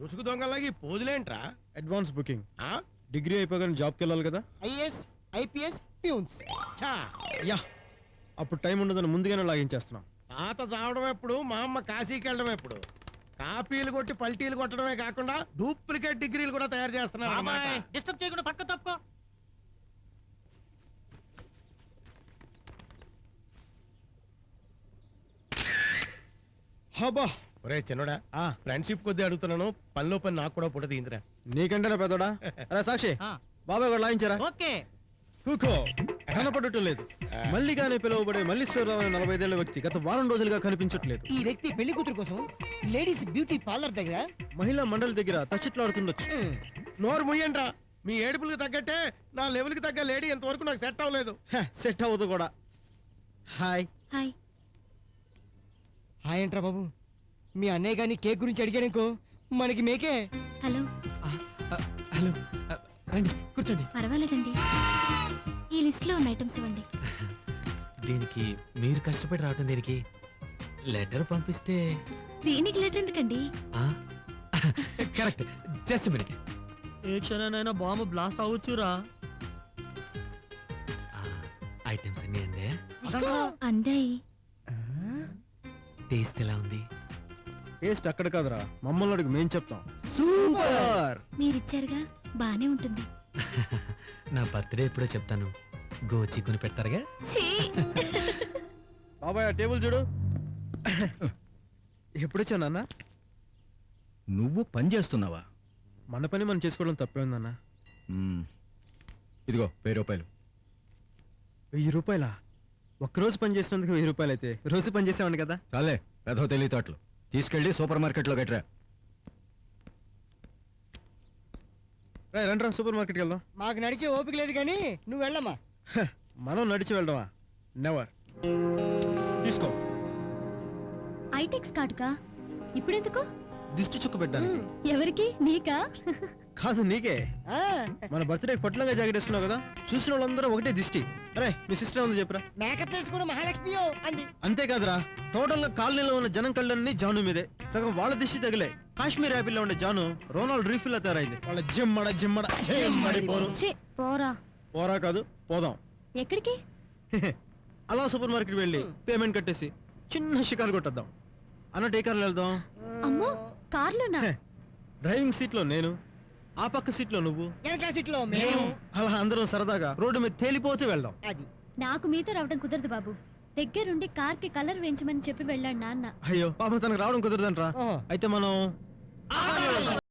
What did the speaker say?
ముసుగు దొంగలాగి పోజులేంట్రా? Advance booking. ఆ? డిగ్రీ అయిపోగానే జాబ్కి వెళ్ళాలి కదా. IAS IPS peons. ఛా! యా, అప్పుడు టైం ఉండదని ముందుగానే లాగించేస్తున్నాం. తాత చావడం ఎప్పుడు, మా అమ్మ కాశీకి వెళ్ళడం ఎప్పుడు? కాపీలు కొట్టి పల్టీలు కొట్టడమే కాకుండా డూప్లికేట్ డిగ్రీలు కూడా తయారు చేస్తున్నారు అన్నమాట. డిస్టర్బ్ చేయకుండా పక్క తప్పుకో. హబా, ఒరే చిన్నోడా, ఫ్రెండ్షిప్ కొద్ది అడుగుతున్నాను, పనిలో పని నాకు కూడా పుట్ట తీందిరా. నీకంటేనా పెద్దోడా? అరే సాక్షి, బాబాయ్ కూడా లాయించారా? ఓకే. కూకో కనపడటం లేదు. మల్లిగానే పిలువబడే మల్లీశ్వరరావు అనే 45 ఏళ్ల వ్యక్తి గత వారం రోజులుగా కనిపించట్లేదు. ఈ వ్యక్తి పెళ్లి కూతురు కోసం లేడీస్ బ్యూటీ పార్లర్ దగ్గర మహిళా మండలి దగ్గర తచ్చిట్లాడుతుండొచ్చు. నోరు ముయ్యండ్రా. మీ ఏడుపులకు తగ్గట్టే నా లెవెల్కి తగ్గ లేడీ ఇంతవరకు నాకు సెట్ అవ్వలేదు. సెట్ అవ్వదు కూడా. హాయ్. హాయ్. హాయ్ ఏంట్రా బాబు, మీ అన్నయ్య గాని కేక్ గురించి అడిగానుకో మనకి మేకే. హలో. హలో, రండి కూర్చోండి. పర్వాలేదండి, ఈ లిస్ట్ లో ఉన్న ఐటమ్స్ ఇవ్వండి. దీనికి మీరు కష్టపడి రావటం దీనికి లెటర్ పంపిస్తే. దీనికి లెటర్ ఎందుకండి? Correct, just minute. ఏ క్షణానైనా బాంబు బ్లాస్ట్ అవ్వచ్చురా. ఐటమ్స్ అన్ని అందే. అందాయి. టేస్ట్ ఎలా ఉంది? టేస్ట్ అక్కడ కాదురా, మమ్మల్ని అడిగి మేం చెప్తాం. సూపర్. మీరిచ్చారుగా, బానే ఉంటుంది. నా బర్త్డే ఎప్పుడో చెప్తాను, గోచి కొని పెడతారుగా. బాబాయ్ ఆ టేబుల్ చూడు. ఎప్పుడొచ్చా నాన్న? నువ్వు పని చేస్తున్నావా? మన పని మనం చేసుకోవడం తప్పే ఉందన్న. ఇదిగో 1000 రూపాయలు. 1000 రూపాయలా? ఒక్కరోజు పని చేసినందుకు 1000 రూపాయలు అయితే రోజు పని చేసేవాడిని కదా. చాలే, పెద్ద తెలివితేటలు. తీసుకెళ్ళి సూపర్ మార్కెట్లో గట్రా. రండి రా, సూపర్ మార్కెట్కి వెళ్దాం. మాకు నడిచే ఓపిక లేదు కానీ నువ్వు వెళ్ళమ్మా. మనం నడిచి వెళ్దామా? నెవర్. తీసుకో. ఐటెక్స్ కార్డుకా? ఇప్పుడెందుకు? దిష్టి చుక్క పెట్టడానికి. ఎవరికి? నీకా? కాదు, నీకే. ఆ, మన బర్త్డే పొట్లంగా జాకెట్ వేసుకున్నావు కదా, చూసిన వాళ్ళందరూ ఒకటే దిష్టి. అరే మీ సిస్టర్ ఉంది చెప్పరా. మేకప్ వేసుకున్న మహాలక్ష్మియో అంది. అంతేకాదురా, టోటల్ గా కాలనీలో ఉన్న జనం కళ్ళన్నీ జాను మీదే. సగం వాళ్ళ దిష్టి తగిలే. కాశ్మీర్ యాపిల్ లో ఉండే జాను రోనాల్డ్ రీఫిల్ తయారైంది. వాళ్ళ జిమ్మడ జిమ్మడ జిమ్మడిపోను. ఛీ, పోరా. పోరా కాదు, పోదాం. ఎక్కడికి? అలా సూపర్ మార్కెట్ వెళ్ళి పేమెంట్ కట్టేసి చిన్న షికారు కొట్టేద్దాం. అన్నట్టు ఏ కార్లో వెళ్దాం? అమ్మో, కార్లోనా? డ్రైవింగ్ సీట్ లో నేను, ఆ పక్క సీట్ లో నువ్వు, వెనక సీట్లో మేము. అలా అందరం సరదాగా రోడ్డు మీద తేలిపోతే వెళ్దాం. అది నాకు మీతో రావడం కుదరదు బాబు. దగ్గరుండి కార్ కి కలర్ వేయించమని చెప్పి వెళ్ళాడు నాన్న. అయ్యో పాపం, తనకు రావడం కుదరదంట్రా. ఓహో. అయితే మనం